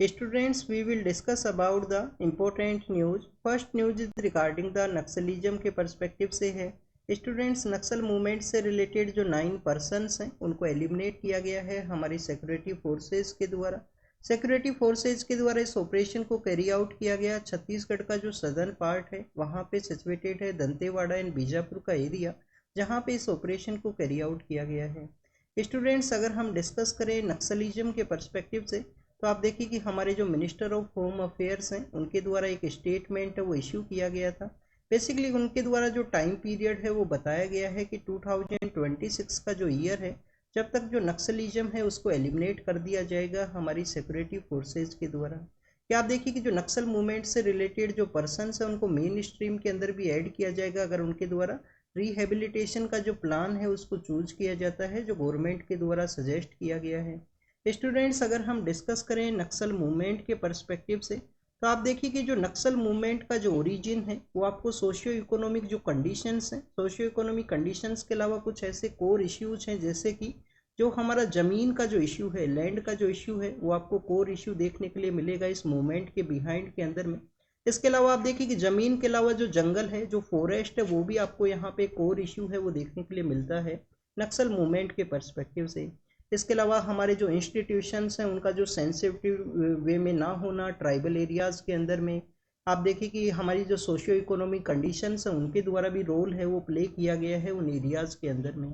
Students, we will discuss about the important news. First news is regarding the Naxalism के perspective से है। Students, नक्सल movement से related जो 9 persons हैं उनको एलिमिनेट किया गया है हमारी सिक्योरिटी फोर्सेज के द्वारा। सिक्योरिटी फोर्सेज के द्वारा इस ऑपरेशन को कैरी आउट किया गया। छत्तीसगढ़ का जो सदर्न पार्ट है वहाँ पे सिचुएटेड है दंतेवाड़ा एंड बीजापुर का एरिया, जहाँ पे इस ऑपरेशन को कैरी आउट किया गया है। स्टूडेंट्स, अगर हम डिस्कस करें नक्सलिज्म के पर्सपेक्टिव से तो आप देखिए कि हमारे जो मिनिस्टर ऑफ होम अफेयर्स हैं उनके द्वारा एक स्टेटमेंट है वो इश्यू किया गया था। बेसिकली उनके द्वारा जो टाइम पीरियड है वो बताया गया है कि 2026 का जो ईयर है, जब तक जो नक्सलिज्म है उसको एलिमिनेट कर दिया जाएगा हमारी सिक्योरिटी फोर्सेज के द्वारा। क्या आप देखिए कि जो नक्सल मूवमेंट से रिलेटेड जो पर्सनस हैं उनको मेन स्ट्रीम के अंदर भी ऐड किया जाएगा अगर उनके द्वारा रिहेबिलिटेशन का जो प्लान है उसको चूज किया जाता है जो गवर्नमेंट के द्वारा सजेस्ट किया गया है। स्टूडेंट्स, अगर हम डिस्कस करें नक्सल मूवमेंट के पर्सपेक्टिव से तो आप देखिए कि जो नक्सल मूवमेंट का जो ओरिजिन है वो आपको सोशियो इकोनॉमिक जो कंडीशंस हैं, सोशियो इकोनॉमिक कंडीशंस के अलावा कुछ ऐसे कोर इश्यूज हैं जैसे कि जो हमारा ज़मीन का जो इश्यू है, लैंड का जो इश्यू है, वो आपको कोर इश्यू देखने के लिए मिलेगा इस मूवमेंट के बिहाइंड के अंदर में। इसके अलावा आप देखिए कि ज़मीन के अलावा जो जंगल है, जो फॉरेस्ट है, वो भी आपको यहाँ पे कोर इश्यू है वो देखने के लिए मिलता है नक्सल मूवमेंट के पर्सपेक्टिव से। इसके अलावा हमारे जो इंस्टीट्यूशंस हैं उनका जो सेंसिटिव वे में ना होना ट्राइबल एरियाज़ के अंदर में। आप देखिए कि हमारी जो सोशियो इकोनॉमिक कंडीशंस हैं उनके द्वारा भी रोल है वो प्ले किया गया है उन एरियाज़ के अंदर में।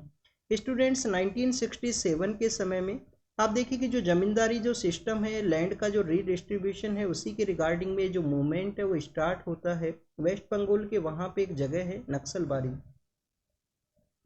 स्टूडेंट्स, 1967 के समय में आप देखिए कि जो ज़मींदारी जो सिस्टम है, लैंड का जो रीडिस्ट्रीब्यूशन है, उसी के रिगार्डिंग में जो मूवमेंट है वो स्टार्ट होता है वेस्ट बंगाल के। वहाँ पे एक जगह है नक्सलबारी।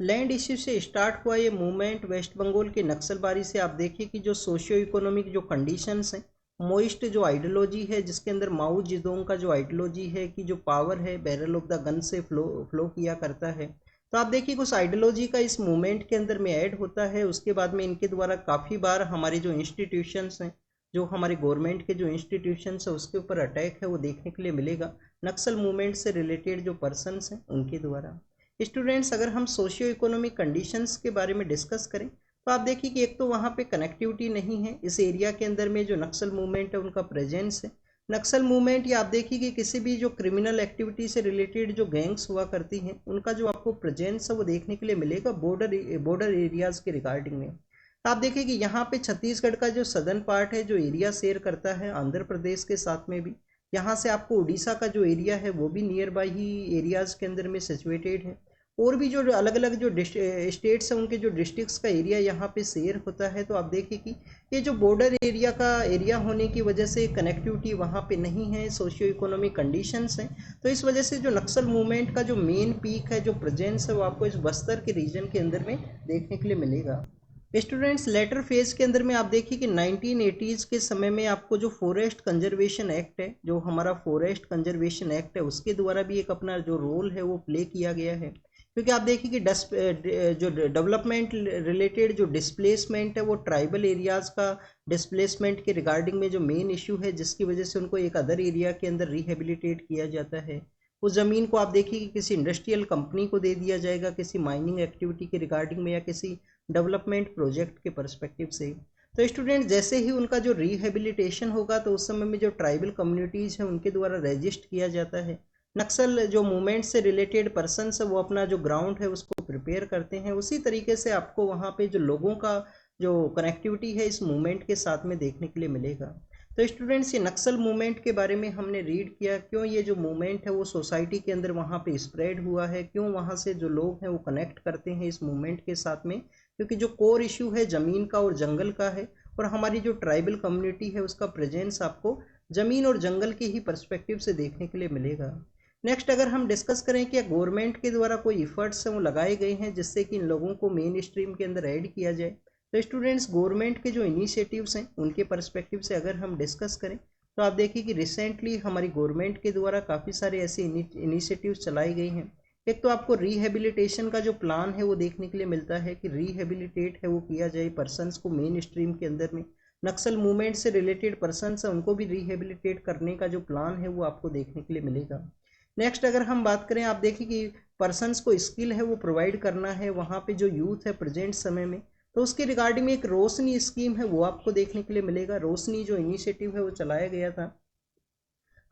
लैंड इश्यू से स्टार्ट हुआ ये मूवमेंट वेस्ट बंगाल के नक्सलबारी से। आप देखिए कि जो सोशियो इकोनॉमिक जो कंडीशंस हैं, मोइस्ट जो आइडियोलॉजी है जिसके अंदर माओ जिदोंग का जो आइडियोलॉजी है कि जो पावर है बैरल ऑफ द गन से फ्लो किया करता है, तो आप देखिए उस आइडियोलॉजी का इस मूवमेंट के अंदर में ऐड होता है। उसके बाद में इनके द्वारा काफ़ी बार हमारे जो इंस्टीट्यूशंस हैं, जो हमारे गवर्नमेंट के जो इंस्टीट्यूशंस हैं उसके ऊपर अटैक है वो देखने के लिए मिलेगा नक्सल मूवमेंट से रिलेटेड जो पर्सनस हैं उनके द्वारा। स्टूडेंट्स, अगर हम सोशियो इकोनॉमिक कंडीशंस के बारे में डिस्कस करें तो आप देखिए कि एक तो वहाँ पे कनेक्टिविटी नहीं है इस एरिया के अंदर में जो नक्सल मूवमेंट है उनका प्रेजेंस है। नक्सल मूवमेंट या आप देखिए कि किसी भी जो क्रिमिनल एक्टिविटी से रिलेटेड जो गैंग्स हुआ करती हैं उनका जो आपको प्रेजेंस है वो देखने के लिए मिलेगा बॉर्डर एरियाज के रिगार्डिंग में। आप देखिए कि यहाँ पे छत्तीसगढ़ का जो सदर्न पार्ट है जो एरिया शेयर करता है आंध्र प्रदेश के साथ में भी, यहाँ से आपको उड़ीसा का जो एरिया है वो भी नियर बाई ही एरियाज के अंदर में सिचुएटेड है। और भी जो अलग अलग जो स्टेट्स हैं उनके जो डिस्ट्रिक्ट्स का एरिया यहाँ पे शेयर होता है। तो आप देखिए कि ये जो बॉर्डर एरिया का एरिया होने की वजह से कनेक्टिविटी वहाँ पे नहीं है, सोशियो इकोनॉमिक कंडीशंस हैं, तो इस वजह से जो नक्सल मूवमेंट का जो मेन पीक है, जो प्रेजेंस है, वो आपको इस बस्तर के रीजन के अंदर में देखने के लिए मिलेगा। स्टूडेंट्स, लेटर फेज के अंदर में आप देखिए कि 1980s के समय में आपको जो फॉरेस्ट कंजर्वेशन एक्ट है, जो हमारा फॉरेस्ट कंजर्वेशन एक्ट है, उसके द्वारा भी एक अपना जो रोल है वो प्ले किया गया है। क्योंकि आप देखिए कि जो डेवलपमेंट रिलेटेड जो डिस्प्लेसमेंट है वो ट्राइबल एरियाज़ का डिस्प्लेसमेंट के रिगार्डिंग में जो मेन इशू है, जिसकी वजह से उनको एक अदर एरिया के अंदर रिहेबिलिटेट किया जाता है। उस ज़मीन को आप देखिए कि किसी इंडस्ट्रियल कंपनी को दे दिया जाएगा किसी माइनिंग एक्टिविटी के रिगार्डिंग में या किसी डेवलपमेंट प्रोजेक्ट के पर्सपेक्टिव से। तो स्टूडेंट, जैसे ही उनका जो रिहेबिलिटेशन होगा तो उस समय में जो ट्राइबल कम्युनिटीज़ हैं उनके द्वारा रजिस्ट किया जाता है। नक्सल जो मूवमेंट से रिलेटेड पर्सनस है वो अपना जो ग्राउंड है उसको प्रिपेयर करते हैं। उसी तरीके से आपको वहाँ पे जो लोगों का जो कनेक्टिविटी है इस मूवमेंट के साथ में देखने के लिए मिलेगा। तो स्टूडेंट्स, ये नक्सल मूवमेंट के बारे में हमने रीड किया, क्यों ये जो मूवमेंट है वो सोसाइटी के अंदर वहाँ पे स्प्रेड हुआ है, क्यों वहाँ से जो लोग हैं वो कनेक्ट करते हैं इस मूवमेंट के साथ में। क्योंकि जो कोर इशू है ज़मीन का और जंगल का है, और हमारी जो ट्राइबल कम्युनिटी है उसका प्रेजेंस आपको ज़मीन और जंगल के ही पर्सपेक्टिव से देखने के लिए मिलेगा। नेक्स्ट, अगर हम डिस्कस करें कि गवर्नमेंट के द्वारा कोई इफर्ट्स हैं वो लगाए गए हैं जिससे कि इन लोगों को मेन स्ट्रीम के अंदर ऐड किया जाए, तो स्टूडेंट्स, गवर्नमेंट के जो इनिशिएटिव्स हैं उनके पर्सपेक्टिव से अगर हम डिस्कस करें तो आप देखिए कि रिसेंटली हमारी गवर्नमेंट के द्वारा काफ़ी सारे ऐसे इनिशिएटिव्स चलाई गई हैं। एक तो आपको रिहेबिलिटेशन का जो प्लान है वो देखने के लिए मिलता है कि रिहेबिलिटेट है वो किया जाए पर्सनस को मेन स्ट्रीम के अंदर में। नक्सल मूवमेंट से रिलेटेड पर्सनस हैं उनको भी रिहेबिलिटेट करने का जो प्लान है वो आपको देखने के लिए मिलेगा। नेक्स्ट, अगर हम बात करें, आप देखिए कि पर्सनस को स्किल है वो प्रोवाइड करना है। वहाँ पे जो यूथ है प्रेजेंट समय में तो उसके रिगार्डिंग में एक रोशनी स्कीम है वो आपको देखने के लिए मिलेगा। रोशनी जो इनिशिएटिव है वो चलाया गया था।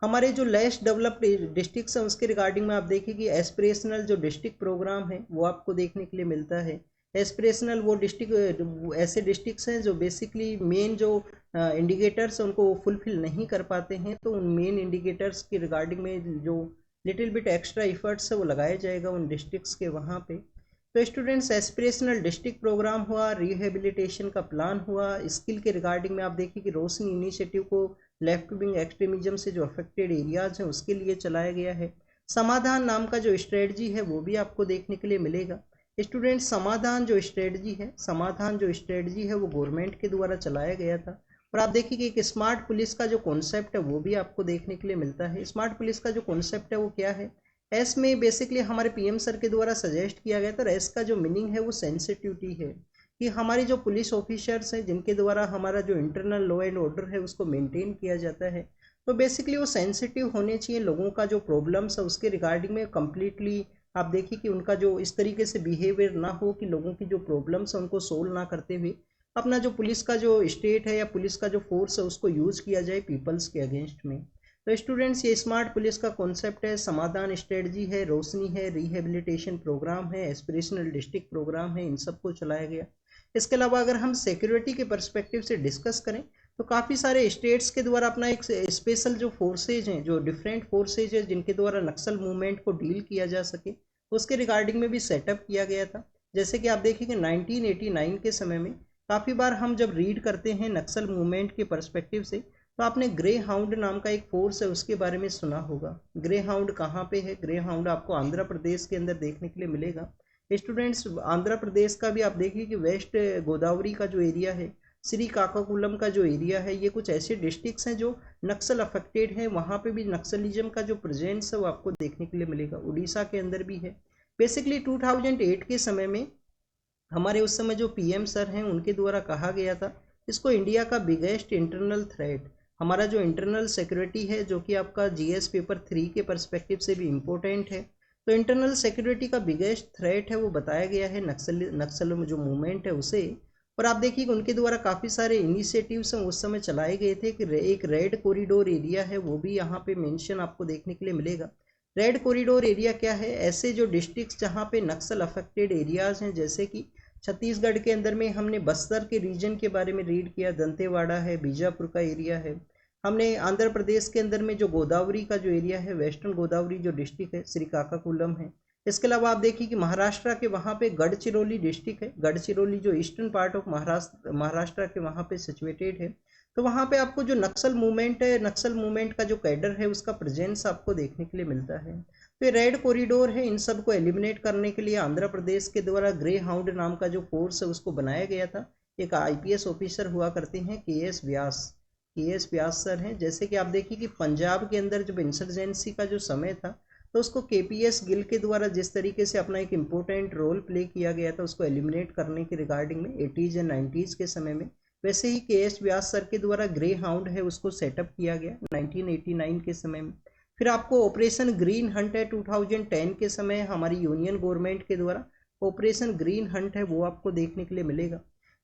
हमारे जो लेस डेवलप्ड डिस्ट्रिक्ट्स हैं उसके रिगार्डिंग में आप देखिए कि एस्पिरेशनल जो डिस्ट्रिक्ट प्रोग्राम है वो आपको देखने के लिए मिलता है। एस्पिरेशनल वो डिस्ट्रिक्ट ऐसे डिस्ट्रिक्ट्स हैं जो बेसिकली मेन जो इंडिकेटर्स उनको फुलफिल नहीं कर पाते हैं, तो उन मेन इंडिकेटर्स की रिगार्डिंग में जो लिटिल बिट एक्स्ट्रा इफर्ट्स है वो लगाया जाएगा उन डिस्ट्रिक्ट्स के वहाँ पे। तो स्टूडेंट्स एस्पिरेशनल डिस्ट्रिक्ट प्रोग्राम हुआ, रिहेबिलिटेशन का प्लान हुआ। स्किल के रिगार्डिंग में आप देखिए कि रोशनी इनिशिएटिव को लेफ्ट विंग एक्सट्रीमिज्म से जो अफेक्टेड एरियाज हैं उसके लिए चलाया गया है। समाधान नाम का जो स्ट्रेटजी है वो भी आपको देखने के लिए मिलेगा। स्टूडेंट समाधान जो स्ट्रेटजी है वो गवर्नमेंट के द्वारा चलाया गया था। और आप देखिए कि एक स्मार्ट पुलिस का जो कॉन्सेप्ट है वो भी आपको देखने के लिए मिलता है। स्मार्ट पुलिस का जो कॉन्सेप्ट है वो क्या है, एस में बेसिकली हमारे पीएम सर के द्वारा सजेस्ट किया गया था। एस का जो मीनिंग है वो सेंसिटिविटी है, कि हमारी जो पुलिस ऑफिसर्स हैं जिनके द्वारा हमारा जो इंटरनल लॉ एंड ऑर्डर है उसको मेंटेन किया जाता है, तो बेसिकली वो सेंसिटिव होने चाहिए लोगों का जो प्रॉब्लम्स है उसके रिगार्डिंग में कम्प्लीटली। आप देखिए कि उनका जो इस तरीके से बिहेवियर ना हो कि लोगों की जो प्रॉब्लम्स है उनको सोल्व ना करते हुए अपना जो पुलिस का जो स्टेट है या पुलिस का जो फोर्स है उसको यूज़ किया जाए पीपल्स के अगेंस्ट में। तो स्टूडेंट्स ये स्मार्ट पुलिस का कॉन्सेप्ट है, समाधान स्ट्रेटजी है, रोशनी है, रिहेबिलिटेशन प्रोग्राम है, एस्पिरेशनल डिस्ट्रिक्ट प्रोग्राम है, इन सबको चलाया गया। इसके अलावा अगर हम सिक्योरिटी के पर्सपेक्टिव से डिस्कस करें तो काफ़ी सारे स्टेट्स के द्वारा अपना एक स्पेशल जो फोर्सेज हैं, जो डिफरेंट फोर्सेज है जिनके द्वारा नक्सल मूवमेंट को डील किया जा सके, उसके रिगार्डिंग में भी सेटअप किया गया था। जैसे कि आप देखिए कि 1989 के समय में काफ़ी बार हम जब रीड करते हैं नक्सल मूवमेंट के पर्सपेक्टिव से, तो आपने ग्रे हाउंड नाम का एक फोर्स है उसके बारे में सुना होगा। ग्रे हाउंड कहाँ पे है? ग्रे हाउंड आपको आंध्र प्रदेश के अंदर देखने के लिए मिलेगा। स्टूडेंट्स आंध्र प्रदेश का भी आप देखिए कि वेस्ट गोदावरी का जो एरिया है, श्रीकाकुलम का जो एरिया है, ये कुछ ऐसे डिस्ट्रिक्ट्स हैं जो नक्सल अफेक्टेड हैं। वहाँ पे भी नक्सलिज्म का जो प्रेजेंस है वो आपको देखने के लिए मिलेगा। उड़ीसा के अंदर भी है। बेसिकली 2008 के समय में हमारे उस समय जो पीएम सर हैं उनके द्वारा कहा गया था इसको इंडिया का बिगेस्ट इंटरनल थ्रेट, हमारा जो इंटरनल सिक्योरिटी है जो कि आपका जीएस पेपर 3 के पर्सपेक्टिव से भी इम्पोर्टेंट है, तो इंटरनल सिक्योरिटी का बिगेस्ट थ्रेट है वो बताया गया है नक्सल जो मूवमेंट है उसे। और आप देखिए कि उनके द्वारा काफ़ी सारे इनिशिएटिव्स हैं उस समय चलाए गए थे कि एक रेड कॉरिडोर एरिया है वो भी यहाँ पे मेंशन आपको देखने के लिए मिलेगा। रेड कॉरिडोर एरिया क्या है? ऐसे जो डिस्ट्रिक्ट्स जहाँ पे नक्सल अफेक्टेड एरियाज हैं, जैसे कि छत्तीसगढ़ के अंदर में हमने बस्तर के रीजन के बारे में रीड किया, दंतेवाड़ा है, बीजापुर का एरिया है। हमने आंध्र प्रदेश के अंदर में जो गोदावरी का जो एरिया है, वेस्टर्न गोदावरी जो डिस्ट्रिक्ट है, श्रीकाकुलम है। इसके अलावा आप देखिए कि महाराष्ट्र के वहाँ पे गढ़चिरौली डिस्ट्रिक्ट है। गढ़चिरौली जो ईस्टर्न पार्ट ऑफ महाराष्ट्र के वहाँ पे सिचुएटेड है। तो वहाँ पे आपको जो नक्सल मूवमेंट है, नक्सल मूवमेंट का जो कैडर है उसका प्रेजेंस आपको देखने के लिए मिलता है। तो ये रेड कॉरिडोर है, इन सब को एलिमिनेट करने के लिए आंध्र प्रदेश के द्वारा ग्रे हाउंड नाम का जो फोर्स है उसको बनाया गया था। एक आईपीएस ऑफिसर हुआ करते हैं के एस व्यास सर हैं। जैसे कि आप देखिए कि पंजाब के अंदर जब इंसर्जेंसी का जो समय था तो उसको केपीएस गिल के द्वारा जिस तरीके से अपना एक इम्पोर्टेंट रोल प्ले किया गया था उसको एलिमिनेट करने के रिगार्डिंग में 80s एंड 90s के समय में, वैसे ही के.एस. व्यास सर के द्वारा ग्रे हाउंड है उसको सेटअप किया गया 1989 के समय में। फिर आपको ऑपरेशन ग्रीन हंट है 2010 के समय हमारी यूनियन गवर्नमेंट के द्वारा ऑपरेशन ग्रीन हंट है वो आपको देखने के लिए मिलेगा।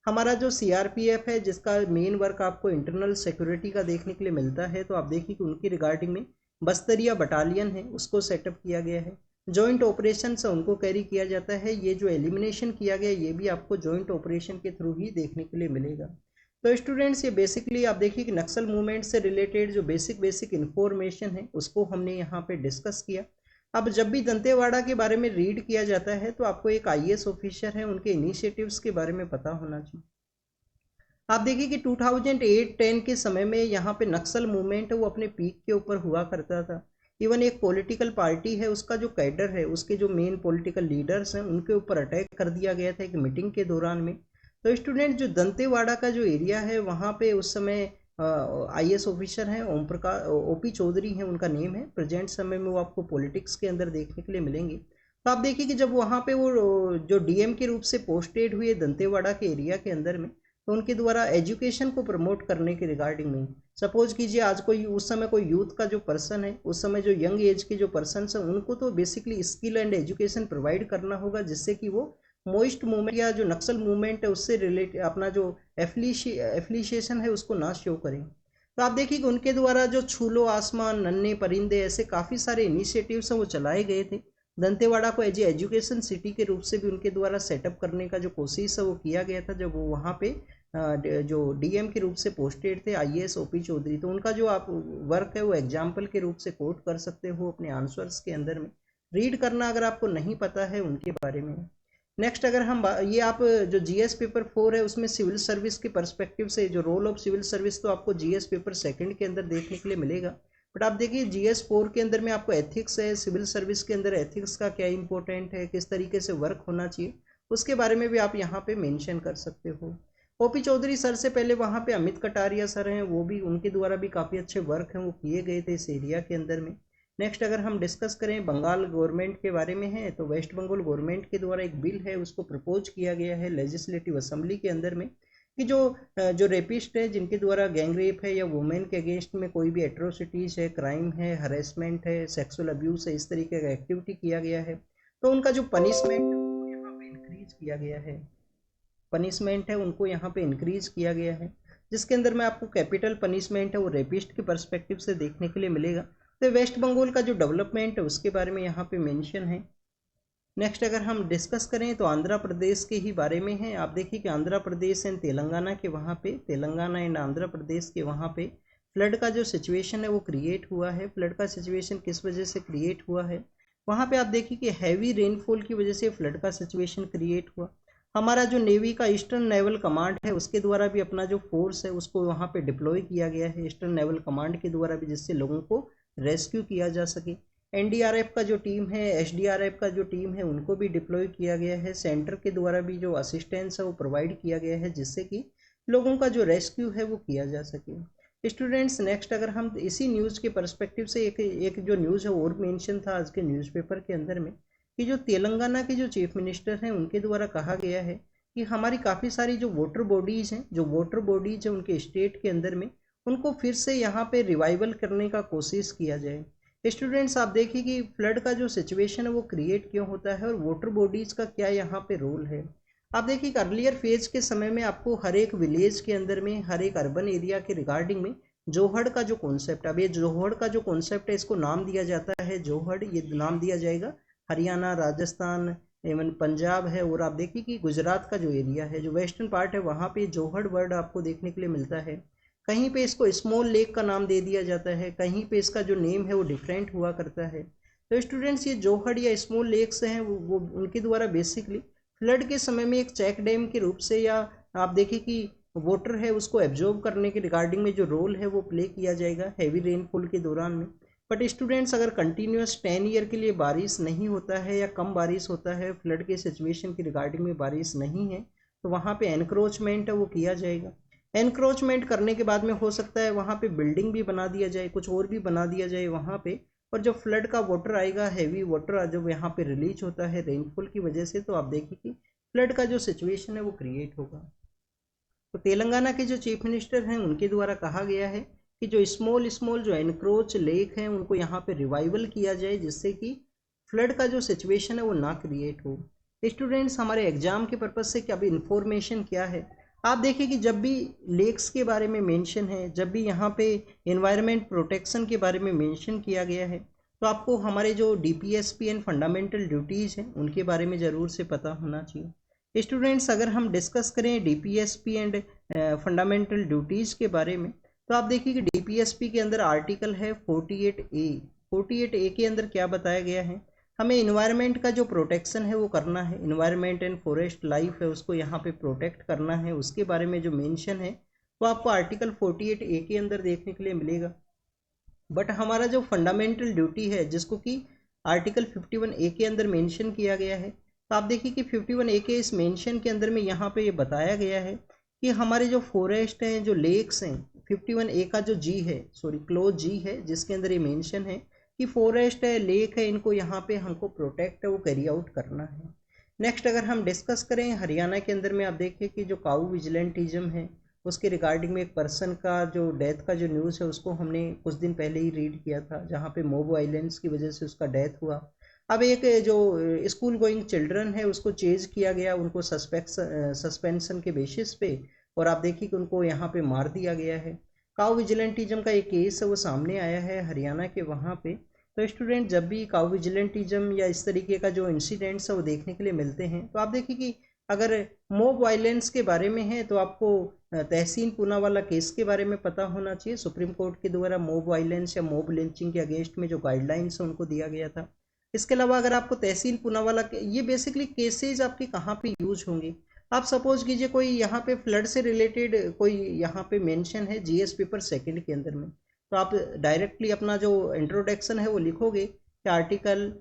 हमारा जो सीआरपीएफ है जिसका मेन वर्क आपको इंटरनल सिक्योरिटी का देखने के लिए मिलता है, तो आप देखिए कि उनकी रिगार्डिंग में बस्तरिया बटालियन है उसको सेटअप किया गया है। जॉइंट ऑपरेशन से उनको कैरी किया जाता है। ये जो एलिमिनेशन किया गया ये भी आपको जॉइंट ऑपरेशन के थ्रू ही देखने के लिए मिलेगा। तो स्टूडेंट्स ये बेसिकली आप देखिए कि नक्सल मूवमेंट से रिलेटेड जो बेसिक इन्फॉर्मेशन है उसको हमने यहाँ पे डिस्कस किया। अब जब भी दंतेवाड़ा के बारे में रीड किया जाता है तो आपको एक आईएएस ऑफिसर है उनके इनिशिएटिव्स के बारे में पता होना चाहिए। आप देखिए कि 2008-10 के समय में यहाँ पे नक्सल मूवमेंट है वो अपने पीक के ऊपर हुआ करता था। इवन एक पॉलिटिकल पार्टी है उसका जो कैडर है, उसके जो मेन पॉलिटिकल लीडर्स हैं उनके ऊपर अटैक कर दिया गया था एक मीटिंग के दौरान में। तो स्टूडेंट जो दंतेवाड़ा का जो एरिया है वहाँ पे उस समय आईएएस ऑफिसर हैं ओम प्रकाश ओपी चौधरी हैं उनका नेम है। प्रेजेंट समय में वो आपको पॉलिटिक्स के अंदर देखने के लिए मिलेंगे। तो आप देखिए कि जब वहाँ पे वो जो डीएम के रूप से पोस्टेड हुए दंतेवाड़ा के एरिया के अंदर में, तो उनके द्वारा एजुकेशन को प्रमोट करने के रिगार्डिंग में, सपोज कीजिए आज कोई उस समय कोई यूथ का जो पर्सन है, उस समय जो यंग एज के जो पर्सन है उनको तो basically skill and education provide करना होगा जिससे कि वो मोइस्ट मूवमेंट या जो नक्सल मूवमेंट है उससे रिलेटेड अपना जो एफिलिएशन है उसको ना शो करें। तो आप देखिए कि उनके द्वारा जो छूलो आसमान, नन्हे परिंदे, ऐसे काफ़ी सारे इनिशिएटिव्स हैं वो चलाए गए थे। दंतेवाड़ा को एज एजुकेशन सिटी के रूप से भी उनके द्वारा सेटअप करने का जो कोशिश है वो किया गया था, जब वो वहाँ पे जो डीएम के रूप से पोस्टेड थे आईएएस ओपी चौधरी। तो उनका जो आप वर्क है वो एग्जाम्पल के रूप से कोट कर सकते हो अपने आंसर्स के अंदर में। रीड करना अगर आपको नहीं पता है उनके बारे में। नेक्स्ट अगर हम ये आप जो जीएस पेपर 4 है उसमें सिविल सर्विस के पर्सपेक्टिव से जो रोल ऑफ सिविल सर्विस तो आपको जीएस पेपर 2 के अंदर देखने के लिए मिलेगा। बट आप देखिए जीएस 4 के अंदर में आपको एथिक्स है, सिविल सर्विस के अंदर एथिक्स का क्या इंपॉर्टेंट है, किस तरीके से वर्क होना चाहिए, उसके बारे में भी आप यहाँ पे मेंशन कर सकते हो। ओपी चौधरी सर से पहले वहाँ पे अमित कटारिया सर हैं, वो भी उनके द्वारा भी काफ़ी अच्छे वर्क हैं वो किए गए थे इस एरिया के अंदर में। नेक्स्ट अगर हम डिस्कस करें बंगाल गवर्नमेंट के बारे में है, तो वेस्ट बंगाल गवर्नमेंट के द्वारा एक बिल है उसको प्रपोज किया गया है लेजिस्लेटिव असेंबली के अंदर में, कि जो रेपिस्ट है, जिनके द्वारा गैंग रेप है या वुमेन के अगेंस्ट में कोई भी एट्रोसिटीज़ है, क्राइम है, हरेसमेंट है, सेक्सुअल अब्यूज़ है, इस तरीके का एक्टिविटी किया गया है, तो उनका जो पनिशमेंट यहाँ पे इंक्रीज किया गया है, पनिशमेंट है उनको यहाँ पे इंक्रीज किया गया है, जिसके अंदर में आपको कैपिटल पनिशमेंट है वो रेपिस्ट के पर्सपेक्टिव से देखने के लिए मिलेगा। तो वेस्ट बंगाल का जो डेवलपमेंट है उसके बारे में यहाँ पे मेंशन है। नेक्स्ट अगर हम डिस्कस करें तो आंध्र प्रदेश के ही बारे में है। आप देखिए कि आंध्र प्रदेश एंड तेलंगाना के वहाँ पे, तेलंगाना एंड आंध्र प्रदेश के वहाँ पे फ्लड का जो सिचुएशन है वो क्रिएट हुआ है। फ्लड का सिचुएशन किस वजह से क्रिएट हुआ है, वहाँ पे आप देखिए कि हैवी रेनफॉल की वजह से फ्लड का सिचुएशन क्रिएट हुआ। हमारा जो नेवी का ईस्टर्न नेवल कमांड है उसके द्वारा भी अपना जो फोर्स है उसको वहाँ पे डिप्लॉय किया गया है ईस्टर्न नेवल कमांड के द्वारा भी, जिससे लोगों को रेस्क्यू किया जा सके। एनडीआरएफ का जो टीम है, एसडीआरएफ का जो टीम है, उनको भी डिप्लॉय किया गया है। सेंटर के द्वारा भी जो असिस्टेंस है वो प्रोवाइड किया गया है, जिससे कि लोगों का जो रेस्क्यू है वो किया जा सके। स्टूडेंट्स नेक्स्ट अगर हम इसी न्यूज़ के पर्सपेक्टिव से एक जो न्यूज़ है और मेंशन था आज के न्यूज़पेपर के अंदर में, कि जो तेलंगाना के जो चीफ मिनिस्टर हैं उनके द्वारा कहा गया है कि हमारी काफ़ी सारी जो वोटर बॉडीज़ हैं उनके स्टेट के अंदर में, उनको फिर से यहाँ पे रिवाइवल करने का कोशिश किया जाए। स्टूडेंट्स आप देखिए कि फ्लड का जो सिचुएशन है वो क्रिएट क्यों होता है और वाटर बॉडीज़ का क्या यहाँ पे रोल है। आप देखिए कि अर्लियर फेज के समय में आपको हर एक विलेज के अंदर में, हर एक अर्बन एरिया के रिगार्डिंग में जोहड़ का जो कॉन्सेप्ट, अब ये जोहड़ का जो कॉन्सेप्ट है इसको नाम दिया जाता है जोहड़, ये नाम दिया जाएगा हरियाणा, राजस्थान, एवं पंजाब है, और आप देखिए कि गुजरात का जो एरिया है, जो वेस्टर्न पार्ट है, वहाँ पे जोहड़ वर्ड आपको देखने के लिए मिलता है। कहीं पे इसको स्मॉल लेक का नाम दे दिया जाता है, कहीं पे इसका जो नेम है वो डिफरेंट हुआ करता है। तो स्टूडेंट्स ये जोहड़ या स्मॉल लेक्स हैं वो उनके द्वारा बेसिकली फ्लड के समय में एक चेक डैम के रूप से, या आप देखिए कि वाटर है उसको एब्जॉर्ब करने के रिगार्डिंग में जो रोल है वो प्ले किया जाएगा हैवी रेनफॉल के दौरान में। बट स्टूडेंट्स अगर कंटिन्यूस 10 ईयर के लिए बारिश नहीं होता है या कम बारिश होता है, फ्लड के सिचुएशन की रिगार्डिंग में बारिश नहीं है, तो वहाँ पे एनक्रोचमेंट है वो किया जाएगा। एनक्रोचमेंट करने के बाद में हो सकता है वहाँ पे बिल्डिंग भी बना दिया जाए, कुछ और भी बना दिया जाए वहाँ पे, और जब फ्लड का वाटर आएगा, हैवी वाटर जब यहाँ पे रिलीज होता है रेनफॉल की वजह से, तो आप देखिए कि फ्लड का जो सिचुएशन है वो क्रिएट होगा। तो तेलंगाना के जो चीफ मिनिस्टर हैं उनके द्वारा कहा गया है कि जो स्मॉल जो एनक्रोच लेक हैं उनको यहाँ पे रिवाइवल किया जाए, जिससे कि फ्लड का जो सिचुएशन है वो ना क्रिएट हो। स्टूडेंट्स हमारे एग्जाम के पर्पज़ से क्या भी इंफॉर्मेशन क्या है, आप देखिए कि जब भी लेक्स के बारे में मेंशन है, जब भी यहाँ पे एनवायरनमेंट प्रोटेक्शन के बारे में मेंशन किया गया है, तो आपको हमारे जो डीपीएसपी एंड फंडामेंटल ड्यूटीज़ हैं उनके बारे में ज़रूर से पता होना चाहिए। स्टूडेंट्स अगर हम डिस्कस करें डीपीएसपी एंड फंडामेंटल ड्यूटीज़ के बारे में, तो आप देखिए कि डीपीएसपी के अंदर आर्टिकल है 48A। 48A के अंदर क्या बताया गया है, हमें इन्वायरमेंट का जो प्रोटेक्शन है वो करना है, इन्वायरमेंट एंड फॉरेस्ट लाइफ है उसको यहाँ पे प्रोटेक्ट करना है, उसके बारे में जो मेंशन है वो आपको आर्टिकल 48A के अंदर देखने के लिए मिलेगा। बट हमारा जो फंडामेंटल ड्यूटी है जिसको कि आर्टिकल 51A के अंदर मेंशन किया गया है, तो आप देखिए कि 51A के इस मेंशन के अंदर में यहाँ पे ये बताया गया है कि हमारे जो फॉरेस्ट हैं, जो लेक्स हैं, 51A का जो जी है, सॉरी क्लोज जी है, जिसके अंदर ये मेंशन है कि फॉरेस्ट है, लेक है, इनको यहाँ पे हमको प्रोटेक्ट है वो कैरी आउट करना है। नेक्स्ट अगर हम डिस्कस करें हरियाणा के अंदर में, आप देखिए कि जो काऊ विजिलेंटिज्म है उसके रिगार्डिंग में एक पर्सन का जो डेथ का जो न्यूज़ है उसको हमने कुछ दिन पहले ही रीड किया था, जहाँ पे मोब वायलेंस की वजह से उसका डेथ हुआ। अब एक जो स्कूल गोइंग चिल्ड्रन है उसको चेज किया गया, उनको सस्पेंशन के बेसिस पे, और आप देखिए कि उनको यहाँ पे मार दिया गया है। काउ विजिलेंटिज्म का एक केस है वो सामने आया है हरियाणा के वहाँ पे। तो स्टूडेंट जब भी काउ विजिलेंटिज्म या इस तरीके का जो इंसिडेंट्स है वो देखने के लिए मिलते हैं, तो आप देखिए कि अगर मॉब वायलेंस के बारे में है तो आपको तहसीन पूनावाला केस के बारे में पता होना चाहिए। सुप्रीम कोर्ट के द्वारा मॉब वायलेंस या मॉब लिंचिंग के अगेंस्ट में जो गाइडलाइंस है उनको दिया गया था। इसके अलावा अगर आपको तहसील पूनावाला ये बेसिकली केसेज आपके कहाँ पे यूज होंगे, आप सपोज कीजिए कोई यहाँ पे फ्लड से रिलेटेड कोई यहाँ पे मेंशन है जीएस पेपर सेकंड के अंदर में, तो आप डायरेक्टली अपना जो इंट्रोडक्शन है वो लिखोगे कि आर्टिकल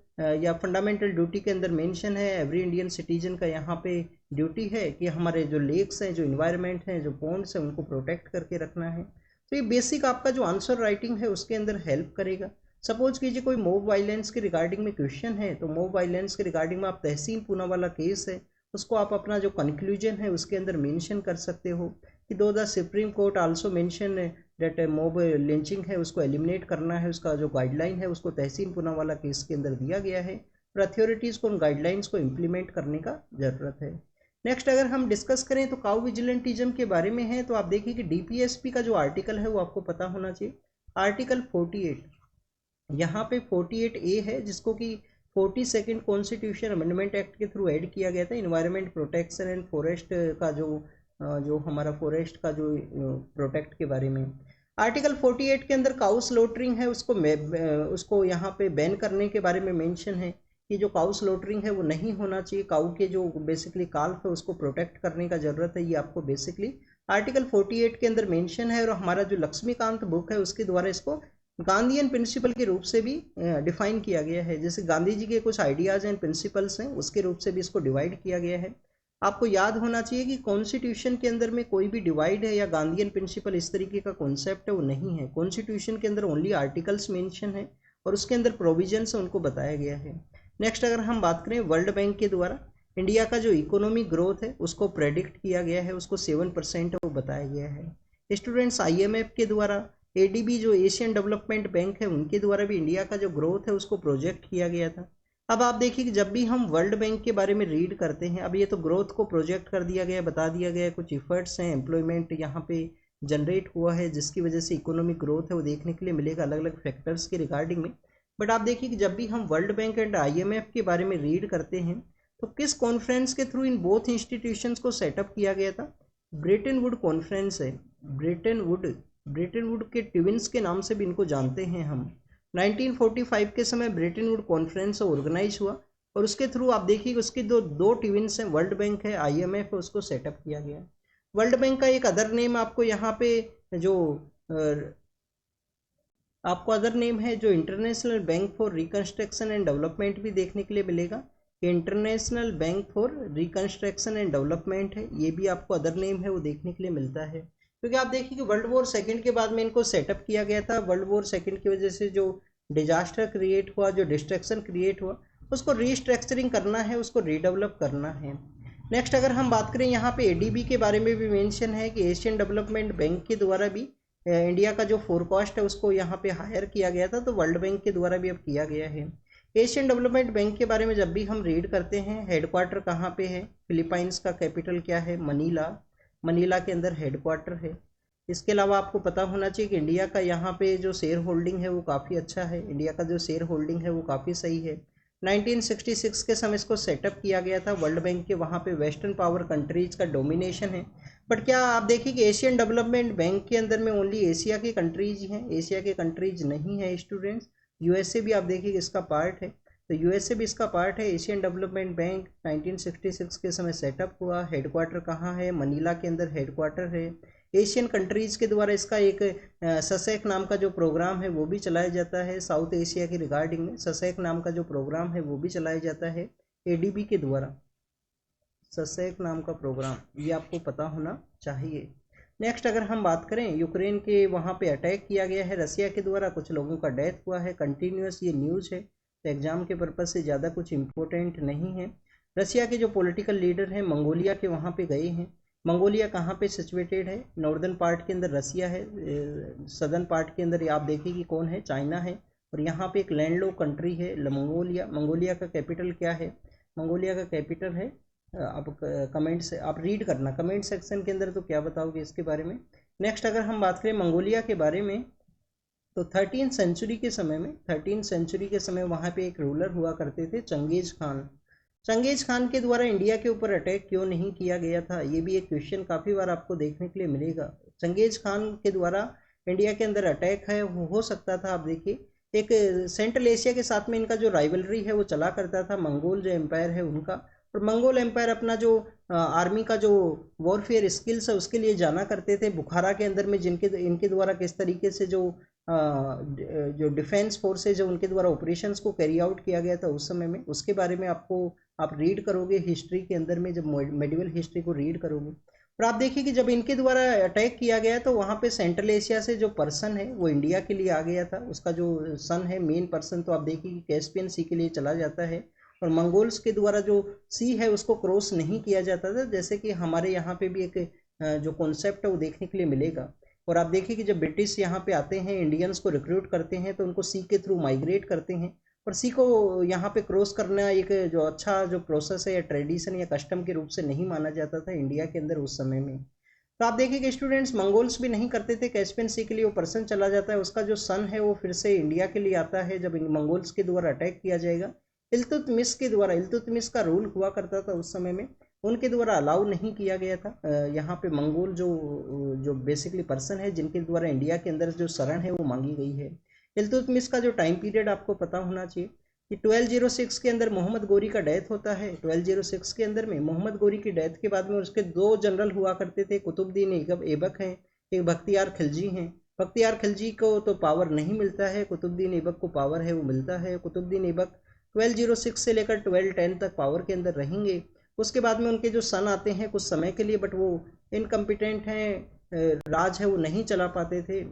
या फंडामेंटल ड्यूटी के अंदर मेंशन है एवरी इंडियन सिटीजन का यहाँ पे ड्यूटी है कि हमारे जो लेक्स हैं, जो इन्वायरमेंट हैं, जो पॉन्ड्स हैं, उनको प्रोटेक्ट करके रखना है। तो ये बेसिक आपका जो आंसर राइटिंग है उसके अंदर हेल्प करेगा। सपोज कीजिए कोई मॉब वायलेंस के रिगार्डिंग में क्वेश्चन है, तो मॉब वायलेंस के रिगार्डिंग में आप तहसीन पूनावाला केस है उसको आप अपना जो कंक्लूजन है उसके अंदर मेंशन कर सकते हो कि दो the supreme court also mention that mob lynching है उसको एलिमिनेट करना है, उसका जो गाइडलाइन है उसको तहसीन पूनावाला केस के अंदर दिया गया है और अथॉरिटीज़ को उन गाइडलाइंस को इम्प्लीमेंट करने का ज़रूरत है। नेक्स्ट अगर हम डिस्कस करें तो काउ विजिलेंटिज्म के बारे में है, तो आप देखिए कि डीपीएसपी का जो आर्टिकल है वो आपको पता होना चाहिए, आर्टिकल 48। यहाँ पे 48A है जिसको कि 42nd कॉन्स्टिट्यूशन अमेंडमेंट एक्ट के थ्रू ऐड किया गया था, इन्वायरमेंट प्रोटेक्शन एंड फॉरेस्ट का जो हमारा फॉरेस्ट का जो प्रोटेक्ट के बारे में। आर्टिकल 48 के अंदर काउ स्लॉटरिंग है उसको यहाँ पे बैन करने के बारे में मेंशन है कि जो काउ स्लॉटरिंग है वो नहीं होना चाहिए, काउ के जो बेसिकली काल्फ है उसको प्रोटेक्ट करने का ज़रूरत है, ये आपको बेसिकली आर्टिकल 48 के अंदर मेंशन है। और हमारा जो लक्ष्मीकांत बुक है उसके द्वारा इसको गांधीयन प्रिंसिपल के रूप से भी डिफाइन किया गया है, जैसे गांधी जी के कुछ आइडियाज़ एंड प्रिंसिपल्स हैं उसके रूप से भी इसको डिवाइड किया गया है। आपको याद होना चाहिए कि कॉन्स्टिट्यूशन के अंदर में कोई भी डिवाइड है या गांधीयन प्रिंसिपल इस तरीके का कॉन्सेप्ट है वो नहीं है। कॉन्स्टिट्यूशन के अंदर ओनली आर्टिकल्स मेंशन है और उसके अंदर प्रोविजंस उनको बताया गया है। नेक्स्ट अगर हम बात करें वर्ल्ड बैंक के द्वारा इंडिया का जो इकोनॉमिक ग्रोथ है उसको प्रेडिक्ट किया गया है, उसको 7% है वो बताया गया है। स्टूडेंट्स IMF के द्वारा ADB जो एशियन डेवलपमेंट बैंक है उनके द्वारा भी इंडिया का जो ग्रोथ है उसको प्रोजेक्ट किया गया था। अब आप देखिए कि जब भी हम वर्ल्ड बैंक के बारे में रीड करते हैं, अब ये तो ग्रोथ को प्रोजेक्ट कर दिया गया है, बता दिया गया है, कुछ इफर्ट्स हैं, एम्प्लॉयमेंट यहाँ पे जनरेट हुआ है जिसकी वजह से इकोनॉमिक ग्रोथ है वो देखने के लिए मिलेगा अलग अलग फैक्टर्स के रिगार्डिंग में। बट आप देखिए कि जब भी हम वर्ल्ड बैंक एंड IMF के बारे में रीड करते हैं तो किस कॉन्फ्रेंस के थ्रू इन बोथ इंस्टीट्यूशंस को सेटअप किया गया था, ब्रेटन वुड कॉन्फ्रेंस है। ब्रेटन वुड के ट्विंस के नाम से भी इनको जानते हैं हम। 1945 के समय ब्रेटन वुड कॉन्फ्रेंस ऑर्गेनाइज हुआ और उसके थ्रू आप देखिए उसके दो ट्विंस हैं, वर्ल्ड बैंक है, IMF है, उसको सेटअप किया गया। वर्ल्ड बैंक का एक अदर नेम आपको यहाँ पे जो आपको अदर नेम है जो international bank for reconstruction and development भी देखने के लिए मिलेगा। International bank for reconstruction and development है, ये भी आपको अदर नेम है वो देखने के लिए मिलता है। क्योंकि आप देखिए कि वर्ल्ड वॉर सेकंड के बाद में इनको सेटअप किया गया था। वर्ल्ड वॉर सेकंड की वजह से जो डिजास्टर क्रिएट हुआ, जो डिस्ट्रक्शन क्रिएट हुआ, उसको रीस्ट्रक्चरिंग करना है, उसको रीडेवलप करना है। नेक्स्ट अगर हम बात करें यहाँ पे ADB के बारे में भी मेंशन है कि एशियन डेवलपमेंट बैंक के द्वारा भी इंडिया का जो फोरकास्ट है उसको यहाँ पे हायर किया गया था, तो वर्ल्ड बैंक के द्वारा भी अब किया गया है। एशियन डेवलपमेंट बैंक के बारे में जब भी हम रीड करते हैं, हेडक्वार्टर कहाँ पे है, फिलीपाइंस का कैपिटल क्या है, मनीला के अंदर हेडक्वार्टर है। इसके अलावा आपको पता होना चाहिए कि इंडिया का यहाँ पे जो शेयर होल्डिंग है वो काफ़ी अच्छा है, इंडिया का जो शेयर होल्डिंग है वो काफ़ी सही है। 1966 के समय इसको सेटअप किया गया था वर्ल्ड बैंक के, वहाँ पे वेस्टर्न पावर कंट्रीज का डोमिनेशन है। बट क्या आप देखिए कि एशियन डेवलपमेंट बैंक के अंदर में ओनली एशिया की कंट्रीज हैं, एशिया के कंट्रीज नहीं है स्टूडेंट्स। USA भी आप देखिए कि इसका पार्ट है, तो USA भी इसका पार्ट है। एशियन डेवलपमेंट बैंक 1966 के समय सेटअप हुआ। हेडक्वार्टर कहाँ है, मनीला के अंदर हेडक्वार्टर है। एशियन कंट्रीज़ के द्वारा इसका एक ससेक नाम का जो प्रोग्राम है वो भी चलाया जाता है। साउथ एशिया के रिगार्डिंग में ससेक नाम का जो प्रोग्राम है वो भी चलाया जाता है ADB के द्वारा। ससेक नाम का प्रोग्राम, ये आपको पता होना चाहिए। नेक्स्ट अगर हम बात करें, यूक्रेन के वहाँ पे अटैक किया गया है रसिया के द्वारा, कुछ लोगों का डेथ हुआ है। कंटिन्यूस ये न्यूज़ है, तो एग्जाम के पर्पज़ से ज़्यादा कुछ इम्पोर्टेंट नहीं है। रसिया के जो पॉलिटिकल लीडर हैं मंगोलिया के वहाँ पे गए हैं। मंगोलिया कहाँ पे सिचुएटेड है, नॉर्दर्न पार्ट के अंदर रसिया है, सदर्न पार्ट के अंदर आप देखिए कि कौन है, चाइना है। और यहाँ पे एक लैंडलॉक कंट्री है मंगोलिया। मंगोलिया का कैपिटल क्या है? मंगोलिया का कैपिटल है, आप कमेंट से आप रीड करना कमेंट सेक्शन के अंदर, तो क्या बताओगे इसके बारे में। नेक्स्ट अगर हम बात करें मंगोलिया के बारे में, तो 13 सेंचुरी के समय वहाँ पे एक रूलर हुआ करते थे चंगेज खान। चंगेज खान के द्वारा इंडिया के ऊपर अटैक क्यों नहीं किया गया था, ये भी एक क्वेश्चन काफ़ी बार आपको देखने के लिए मिलेगा। चंगेज खान के द्वारा इंडिया के अंदर अटैक है हो सकता था। आप देखिए, एक सेंट्रल एशिया के साथ में इनका जो राइवलरी है वो चला करता था, मंगोल जो एम्पायर है उनका। और मंगोल एम्पायर अपना जो आर्मी का जो वॉरफेयर स्किल्स है उसके लिए जाना करते थे। बुखारा के अंदर में इनके द्वारा किस तरीके से जो डिफेंस फोर्सेज है उनके द्वारा ऑपरेशंस को कैरी आउट किया गया था उस समय में, उसके बारे में आप रीड करोगे हिस्ट्री के अंदर में, जब मेडिवल हिस्ट्री को रीड करोगे। और आप देखिए कि जब इनके द्वारा अटैक किया गया तो वहाँ पे सेंट्रल एशिया से जो पर्सन है वो इंडिया के लिए आ गया था, उसका जो सन है मेन पर्सन, तो आप देखिए कि कैस्पियन सी के लिए चला जाता है। और मंगोल्स के द्वारा जो सी है उसको क्रॉस नहीं किया जाता था, जैसे कि हमारे यहाँ पे भी एक जो कॉन्सेप्ट है वो देखने के लिए मिलेगा। और आप देखिए कि जब ब्रिटिश यहाँ पे आते हैं, इंडियंस को रिक्रूट करते हैं, तो उनको सी के थ्रू माइग्रेट करते हैं। और सी को यहाँ पे क्रॉस करना एक जो अच्छा जो प्रोसेस है या ट्रेडिशन या कस्टम के रूप से नहीं माना जाता था इंडिया के अंदर उस समय में। तो आप देखिए कि स्टूडेंट्स मंगोल्स भी नहीं करते थे, कैस्पियन सी के लिए वो पर्सन चला जाता है, उसका जो सन है वो फिर से इंडिया के लिए आता है जब इन मंगोल्स के द्वारा अटैक किया जाएगा। इल्तुतमिश के द्वारा, इल्तुतमिश का रूल हुआ करता था उस समय में, उनके द्वारा अलाउ नहीं किया गया था यहाँ पे मंगोल जो जो बेसिकली पर्सन है जिनके द्वारा इंडिया के अंदर जो शरण है वो मांगी गई है। इल्तुतमिश का जो टाइम पीरियड आपको पता होना चाहिए कि 1206 के अंदर मोहम्मद गोरी का डेथ होता है। 1206 के अंदर में मोहम्मद गोरी की डेथ के बाद में उसके दो जनरल हुआ करते थे, कुतुबुद्दीन ऐबक हैं, एक बख्तियार खिलजी हैं। बख्तियार खिलजी को तो पावर नहीं मिलता है, कुतुबुद्दीन ऐबक को पावर है वो मिलता है। कुतुबुद्दीन ऐबक 1206 से लेकर 1210 तक पावर के अंदर रहेंगे। उसके बाद में उनके जो सन आते हैं कुछ समय के लिए, बट वो इनकम्पिटेंट हैं, राज है वो नहीं चला पाते थे।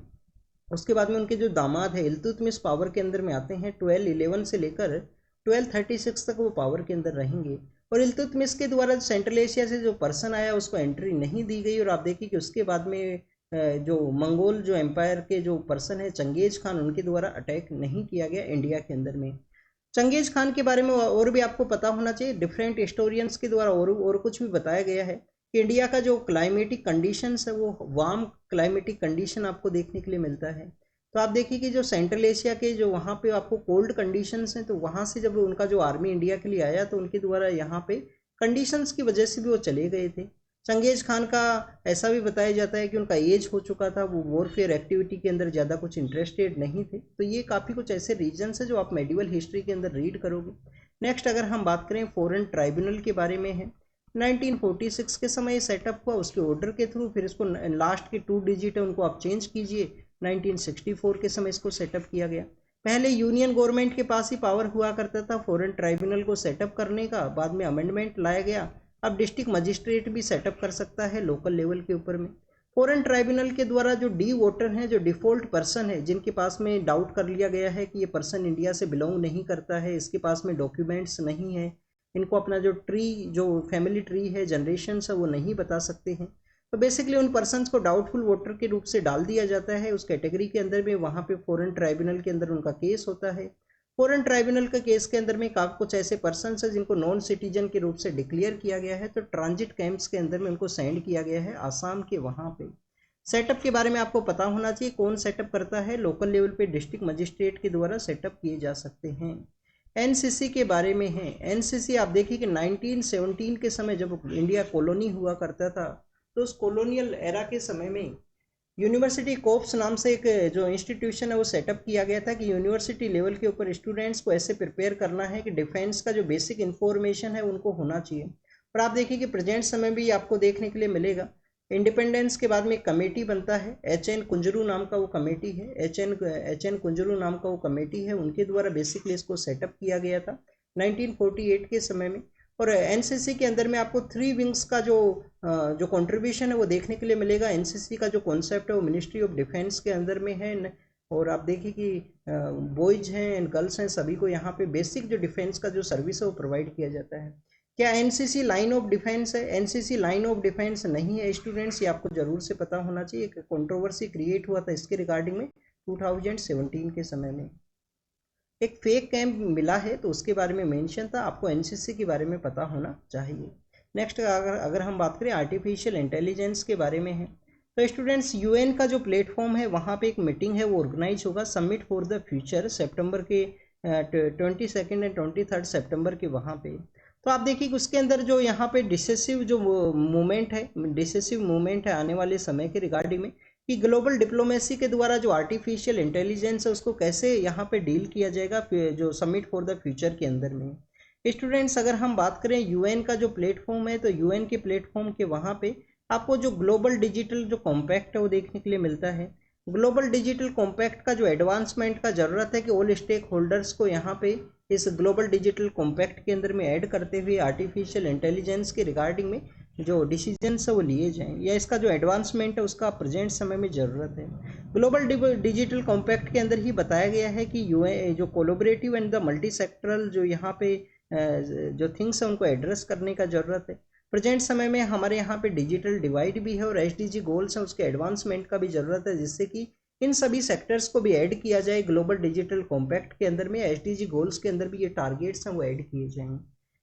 उसके बाद में उनके जो दामाद है इल्तुतमिश पावर के अंदर में आते हैं, 1211 से लेकर 1236 तक वो पावर के अंदर रहेंगे। और इल्तुतमिश के द्वारा सेंट्रल एशिया से जो पर्सन आया उसको एंट्री नहीं दी गई। और आप देखिए कि उसके बाद में जो मंगोल जो एम्पायर के जो पर्सन है चंगेज खान, उनके द्वारा अटैक नहीं किया गया इंडिया के अंदर में। चंगेज खान के बारे में और भी आपको पता होना चाहिए, डिफरेंट हिस्टोरियंस के द्वारा और कुछ भी बताया गया है कि इंडिया का जो क्लाइमेटिक कंडीशंस है वो वार्म क्लाइमेटिक कंडीशन आपको देखने के लिए मिलता है। तो आप देखिए कि जो सेंट्रल एशिया के जो वहाँ पे आपको कोल्ड कंडीशंस हैं, तो वहाँ से जब उनका जो आर्मी इंडिया के लिए आया तो उनके द्वारा यहाँ पे कंडीशंस की वजह से भी वो चले गए थे। चंगेज खान का ऐसा भी बताया जाता है कि उनका एज हो चुका था, वो वॉरफेयर एक्टिविटी के अंदर ज़्यादा कुछ इंटरेस्टेड नहीं थे। तो ये काफ़ी कुछ ऐसे रीजन्स है जो आप मेडिवल हिस्ट्री के अंदर रीड करोगे। नेक्स्ट अगर हम बात करें फॉरेन ट्राइब्यूनल के बारे में है, 1946 के समय सेटअप हुआ, उसके ऑर्डर के थ्रू, फिर इसको लास्ट के 2 डिजिट है उनको आप चेंज कीजिए, 1964 के समय इसको सेटअप किया गया। पहले यूनियन गवर्नमेंट के पास ही पावर हुआ करता था फॉरेन ट्राइब्यूनल को सेटअप करने का, बाद में अमेंडमेंट लाया गया, अब डिस्ट्रिक्ट मजिस्ट्रेट भी सेटअप कर सकता है लोकल लेवल के ऊपर में। फॉरेन ट्राइब्यूनल के द्वारा जो डी वोटर हैं, जो डिफ़ॉल्ट पर्सन है, जिनके पास में डाउट कर लिया गया है कि ये पर्सन इंडिया से बिलोंग नहीं करता है, इसके पास में डॉक्यूमेंट्स नहीं है, इनको अपना जो ट्री जो फैमिली ट्री है जनरेशन्स है वो नहीं बता सकते हैं, तो बेसिकली उन पर्सनस को डाउटफुल वोटर के रूप से डाल दिया जाता है उस कैटेगरी के अंदर में। वहाँ पे फॉरेन ट्राइब्यूनल के अंदर उनका केस होता है। फॉरेन ट्राइब्यूनल का केस के अंदर में काफ़ी कुछ ऐसे पर्सनस हैं जिनको नॉन सिटीजन के रूप से डिक्लेयर किया गया है, तो ट्रांजिट कैंप्स के अंदर में उनको सेंड किया गया है आसाम के वहाँ पे। सेटअप के बारे में आपको पता होना चाहिए, कौन सेटअप करता है, लोकल लेवल पे डिस्ट्रिक्ट मजिस्ट्रेट के द्वारा सेटअप किए जा सकते हैं। एनसीसी के बारे में है, एनसीसी आप देखिए कि 1917 के समय जब इंडिया कॉलोनी हुआ करता था, तो उस कॉलोनियल एरा के समय में यूनिवर्सिटी कोप्स नाम से एक जो इंस्टीट्यूशन है वो सेटअप किया गया था कि यूनिवर्सिटी लेवल के ऊपर स्टूडेंट्स को ऐसे प्रिपेयर करना है कि डिफेंस का जो बेसिक इन्फॉर्मेशन है उनको होना चाहिए। और आप देखिए कि प्रेजेंट समय भी आपको देखने के लिए मिलेगा, इंडिपेंडेंस के बाद में एक कमेटी बनता है, एच.एन. कुंजरू नाम का वो कमेटी है, एच.एन. कुंजरू नाम का वो कमेटी है, उनके द्वारा बेसिकली इसको सेटअप किया गया था 1948 के समय में। और एनसीसी के अंदर में आपको 3 विंग्स का जो कंट्रीब्यूशन है वो देखने के लिए मिलेगा। एनसीसी का जो कॉन्सेप्ट है वो मिनिस्ट्री ऑफ डिफेंस के अंदर में है, और आप देखिए कि बॉयज हैं एंड गर्ल्स हैं, सभी को यहाँ पे बेसिक जो डिफेंस का जो सर्विस है वो प्रोवाइड किया जाता है। क्या एनसीसी लाइन ऑफ डिफेंस है? एनसीसी लाइन ऑफ डिफेंस नहीं है स्टूडेंट्स, ये आपको जरूर से पता होना चाहिए। एक कंट्रोवर्सी क्रिएट हुआ था इसके रिगार्डिंग में 2017 के समय में। एक फेक कैंप मिला है तो उसके बारे में मेंशन था, आपको एनसीसी के बारे में पता होना चाहिए। नेक्स्ट अगर हम बात करें आर्टिफिशियल इंटेलिजेंस के बारे में है, तो स्टूडेंट्स यूएन का जो प्लेटफॉर्म है वहाँ पे एक मीटिंग है वो ऑर्गेनाइज होगा, समिट फॉर द फ्यूचर, सितंबर के 22 एंड 23 सितंबर के वहाँ पे। तो आप देखिए कि उसके अंदर जो यहाँ पे डिसेसिव जो मूवमेंट है आने वाले समय के रिगार्डिंग में, कि ग्लोबल डिप्लोमेसी के द्वारा जो आर्टिफिशियल इंटेलिजेंस है उसको कैसे यहाँ पे डील किया जाएगा जो समिट फॉर द फ्यूचर के अंदर में। स्टूडेंट्स अगर हम बात करें यूएन का जो प्लेटफॉर्म है, तो यूएन के प्लेटफॉर्म के वहाँ पे आपको जो ग्लोबल डिजिटल जो कॉम्पैक्ट है वो देखने के लिए मिलता है। ग्लोबल डिजिटल कॉम्पैक्ट का जो एडवांसमेंट का ज़रूरत है कि ऑल स्टेक होल्डर्स को यहाँ पे इस ग्लोबल डिजिटल कॉम्पैक्ट के अंदर में ऐड करते हुए आर्टिफिशियल इंटेलिजेंस के रिगार्डिंग में जो डिसीजंस है वो लिए जाएं, या इसका जो एडवांसमेंट है उसका प्रेजेंट समय में ज़रूरत है। ग्लोबल डिजिटल कॉम्पैक्ट के अंदर ही बताया गया है कि यूएन जो collaborative and the multi sectoral जो यहाँ पे जो थिंग्स है उनको एड्रेस करने का ज़रूरत है। प्रेजेंट समय में हमारे यहाँ पे डिजिटल डिवाइड भी है और एसडीजी गोल्स हैं उसके एडवांसमेंट का भी ज़रूरत है, जिससे कि इन सभी सेक्टर्स को भी ऐड किया जाए ग्लोबल डिजिटल कॉम्पैक्ट के अंदर में, एसडीजी गोल्स के अंदर भी ये टारगेट्स हैं वो ऐड किए जाएंगे।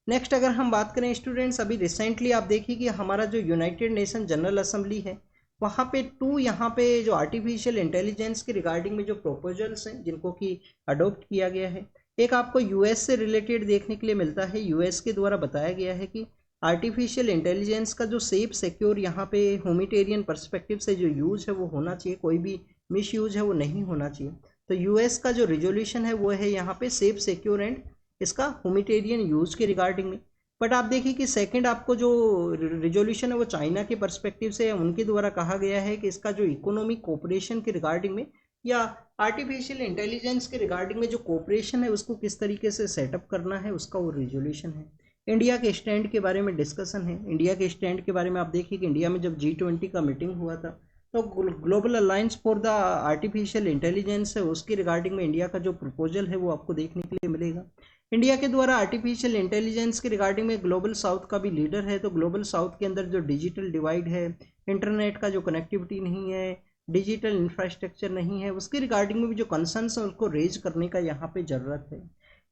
नेक्स्ट अगर हम बात करें स्टूडेंट्स, अभी रिसेंटली आप देखिए कि हमारा जो यूनाइटेड नेशन जनरल असेंबली है वहाँ पे यहाँ पे जो आर्टिफिशियल इंटेलिजेंस के रिगार्डिंग में जो प्रोपोजल्स हैं जिनको कि अडोप्ट किया गया है, एक आपको यूएस से रिलेटेड देखने के लिए मिलता है। यूएस के द्वारा बताया गया है कि आर्टिफिशियल इंटेलिजेंस का जो सेफ सिक्योर यहाँ पे ह्यूमैनिटेरियन पर्सपेक्टिव से जो यूज है वो होना चाहिए, कोई भी मिस यूज है वो नहीं होना चाहिए। तो यूएस का जो रिजोल्यूशन है वो है यहाँ पे सेफ सिक्योर एंड इसका ह्यूमैनिटेरियन यूज के रिगार्डिंग में। बट आप देखिए कि सेकंड आपको जो रिजोल्यूशन है वो चाइना के पर्सपेक्टिव से उनके द्वारा कहा गया है कि इसका जो इकोनॉमिक कोऑपरेशन के रिगार्डिंग में या आर्टिफिशियल इंटेलिजेंस के रिगार्डिंग में जो कोऑपरेशन है उसको किस तरीके से सेटअप करना है उसका वो रिजोल्यूशन है। इंडिया के स्टैंड के बारे में डिस्कशन है। इंडिया के स्टैंड के बारे में आप देखिए कि इंडिया में जब G20 का मीटिंग हुआ था तो global alliance for the artificial intelligence है उसके रिगार्डिंग में इंडिया का जो प्रपोजल है वो आपको देखने के लिए मिलेगा। इंडिया के द्वारा आर्टिफिशियल इंटेलिजेंस के रिगार्डिंग में ग्लोबल साउथ का भी लीडर है, तो ग्लोबल साउथ के अंदर जो डिजिटल डिवाइड है, इंटरनेट का जो कनेक्टिविटी नहीं है, डिजिटल इंफ्रास्ट्रक्चर नहीं है, उसके रिगार्डिंग में भी जो कंसर्न्स है उनको रेज करने का यहाँ पे ज़रूरत है।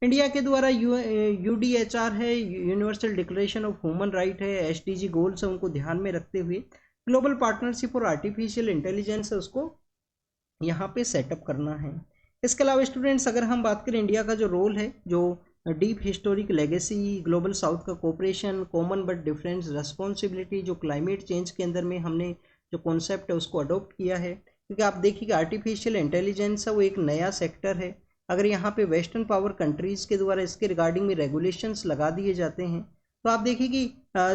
इंडिया के द्वारा UDHR है, universal declaration of human right है, SDG गोल्स है, उनको ध्यान में रखते हुए global partnership for artificial intelligence है उसको यहाँ पे सेटअप करना है। इसके अलावा स्टूडेंट्स अगर हम बात करें इंडिया का जो रोल है, जो deep historic legacy, global south का cooperation, common but different responsibility, जो क्लाइमेट चेंज के अंदर में हमने जो कॉन्सेप्ट है उसको अडोप्ट किया है, क्योंकि आप देखिए कि आर्टिफिशियल इंटेलिजेंस है वो एक नया सेक्टर है। अगर यहाँ पे वेस्टर्न पावर कंट्रीज़ के द्वारा इसके रिगार्डिंग में रेगुलेशंस लगा दिए जाते हैं, तो आप देखिए कि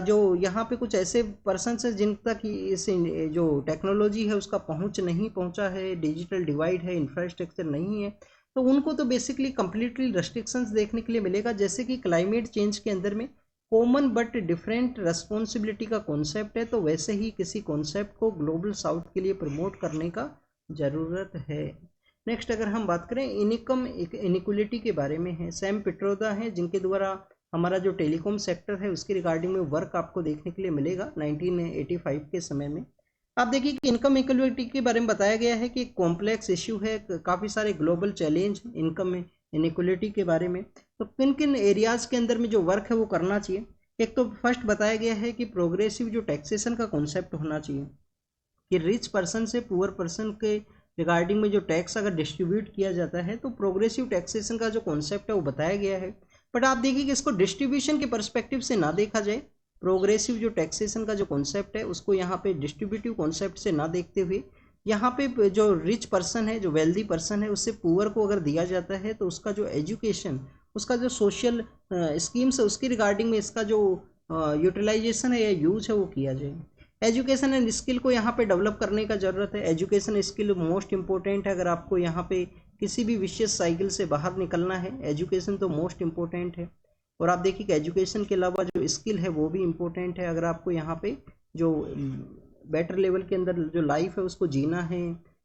जो यहाँ पे कुछ ऐसे पर्सनस हैं जिन तक इस जो टेक्नोलॉजी है उसका पहुँच नहीं पहुँचा है, डिजिटल डिवाइड है, इंफ्रास्ट्रक्चर नहीं है, तो उनको तो बेसिकली कम्प्लीटली रेस्ट्रिक्शंस देखने के लिए मिलेगा। जैसे कि क्लाइमेट चेंज के अंदर में कॉमन बट डिफरेंट रेस्पॉन्सिबिलिटी का कॉन्सेप्ट है, तो वैसे ही किसी कॉन्सेप्ट को ग्लोबल साउथ के लिए प्रमोट करने का ज़रूरत है। नेक्स्ट अगर हम बात करें इनकम इनइक्वलिटी के बारे में है, सैम पिट्रोदा हैं जिनके द्वारा हमारा जो टेलीकॉम सेक्टर है उसके रिगार्डिंग में वर्क आपको देखने के लिए मिलेगा 1985 के समय में। आप देखिए कि इनकम इक्वलिटी के बारे में बताया गया है कि एक कॉम्प्लेक्स इश्यू है, काफ़ी सारे ग्लोबल चैलेंज इनकम इनइक्वलिटी के बारे में, तो किन किन एरियाज़ के अंदर में जो वर्क है वो करना चाहिए। एक तो फर्स्ट बताया गया है कि प्रोग्रेसिव जो टैक्सेशन का कॉन्सेप्ट होना चाहिए, कि रिच पर्सन से पुअर पर्सन के रिगार्डिंग में जो टैक्स अगर डिस्ट्रीब्यूट किया जाता है तो प्रोग्रेसिव टैक्सेशन का जो कॉन्सेप्ट है वो बताया गया है। बट आप देखिए कि इसको डिस्ट्रीब्यूशन के पर्सपेक्टिव से ना देखा जाए, प्रोग्रेसिव जो टैक्सेशन का जो कॉन्सेप्ट है उसको यहाँ पे डिस्ट्रीब्यूटिव कॉन्सेप्ट से ना देखते हुए यहाँ पे जो रिच पर्सन है, जो वेल्दी पर्सन है, उससे पुअर को अगर दिया जाता है तो उसका जो एजुकेशन, उसका जो सोशल स्कीम्स है उसकी रिगार्डिंग में इसका जो यूटिलाइजेशन है या यूज है वो किया जाए। एजुकेशन एंड स्किल को यहाँ पे डेवलप करने का ज़रूरत है। एजुकेशन स्किल मोस्ट इंपॉर्टेंट है, अगर आपको यहाँ पे किसी भी विशेष साइकिल से बाहर निकलना है, एजुकेशन तो मोस्ट इम्पोर्टेंट है। और आप देखिए कि एजुकेशन के अलावा जो स्किल है वो भी इम्पोर्टेंट है, अगर आपको यहाँ पे जो बेटर लेवल के अंदर जो लाइफ है उसको जीना है,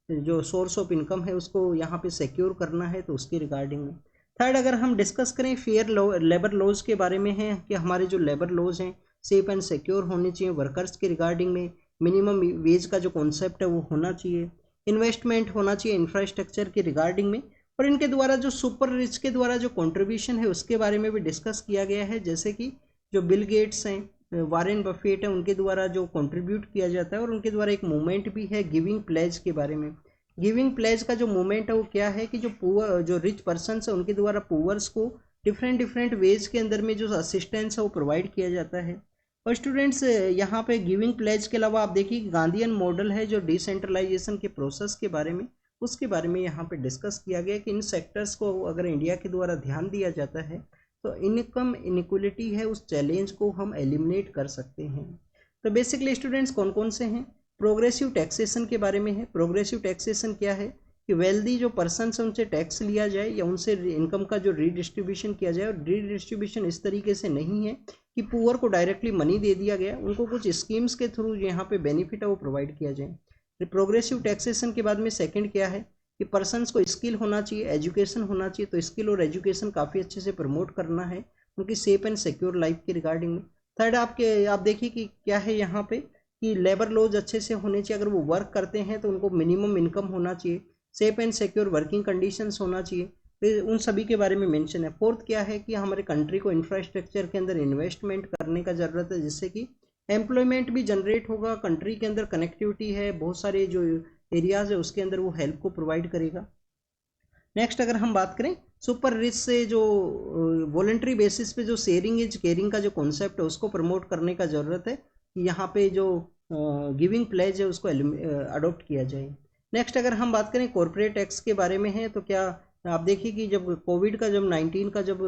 जो सोर्स ऑफ इनकम है उसको यहाँ पे सिक्योर करना है, तो उसके रिगार्डिंग में। थर्ड अगर हम डिस्कस करें फेयर लेबर लॉज के बारे में है कि हमारे जो लेबर लॉज हैं सेफ एंड सिक्योर होने चाहिए वर्कर्स के रिगार्डिंग में, मिनिमम वेज का जो कॉन्सेप्ट है वो होना चाहिए, इन्वेस्टमेंट होना चाहिए इंफ्रास्ट्रक्चर के रिगार्डिंग में, और इनके द्वारा जो सुपर रिच के द्वारा जो कंट्रीब्यूशन है उसके बारे में भी डिस्कस किया गया है, जैसे कि जो बिल गेट्स हैं, वारेन बफेट है, उनके द्वारा जो कंट्रीब्यूट किया जाता है, और उनके द्वारा एक मूवमेंट भी है गिविंग प्लेज के बारे में। गिविंग प्लेज का जो मूवमेंट है वो क्या है कि जो रिच पर्सन है उनके द्वारा पुअर्स को डिफरेंट डिफरेंट वेज के अंदर में जो असिस्टेंस है वो प्रोवाइड किया जाता है। और स्टूडेंट्स यहाँ पे गिविंग प्लेज के अलावा आप देखिए गांधीयन मॉडल है जो डिसेंट्रलाइजेशन के प्रोसेस के बारे में, उसके बारे में यहाँ पे डिस्कस किया गया कि इन सेक्टर्स को अगर इंडिया के द्वारा ध्यान दिया जाता है तो इनकम इनइक्वलिटी है उस चैलेंज को हम एलिमिनेट कर सकते हैं। तो बेसिकली स्टूडेंट्स कौन कौन से हैं, प्रोग्रेसिव टैक्सेशन के बारे में है। प्रोग्रेसिव टैक्सेशन क्या है कि वेल्दी जो पर्सन है उनसे टैक्स लिया जाए या उनसे इनकम का जो रीडिस्ट्रीब्यूशन किया जाए, और रीडिस्ट्रीब्यूशन इस तरीके से नहीं है कि पुअर को डायरेक्टली मनी दे दिया गया, उनको कुछ स्कीम्स के थ्रू यहाँ पे बेनिफिट है वो प्रोवाइड किया जाए। प्रोग्रेसिव टैक्सेशन के बाद में सेकंड क्या है कि पर्सनस को स्किल होना चाहिए, एजुकेशन होना चाहिए, तो स्किल और एजुकेशन काफ़ी अच्छे से प्रमोट करना है उनकी सेफ एंड सिक्योर लाइफ के रिगार्डिंग में। थर्ड आप देखिए कि क्या है यहाँ पे कि लेबर लॉज अच्छे से होने चाहिए, अगर वो वर्क करते हैं तो उनको मिनिमम इनकम होना चाहिए, safe and secure working conditions होना चाहिए, तो उन सभी के बारे में मेंशन है। फोर्थ क्या है कि हमारे कंट्री को इंफ्रास्ट्रक्चर के अंदर इन्वेस्टमेंट करने का ज़रूरत है, जिससे कि एम्प्लॉयमेंट भी जनरेट होगा, कंट्री के अंदर कनेक्टिविटी है, बहुत सारे जो एरियाज है उसके अंदर वो हेल्प को प्रोवाइड करेगा। नेक्स्ट अगर हम बात करें सुपर रिच से जो वॉलेंट्री बेसिस पे जो शेयरिंग इज केयरिंग का जो कॉन्सेप्ट है उसको प्रमोट करने का ज़रूरत है कि यहाँ पे जो गिविंग प्लेज है उसको अडोप्ट किया जाए। नेक्स्ट अगर हम बात करें कॉर्पोरेट टैक्स के बारे में है, तो क्या आप देखिए कि जब कोविड का जब 19 का जब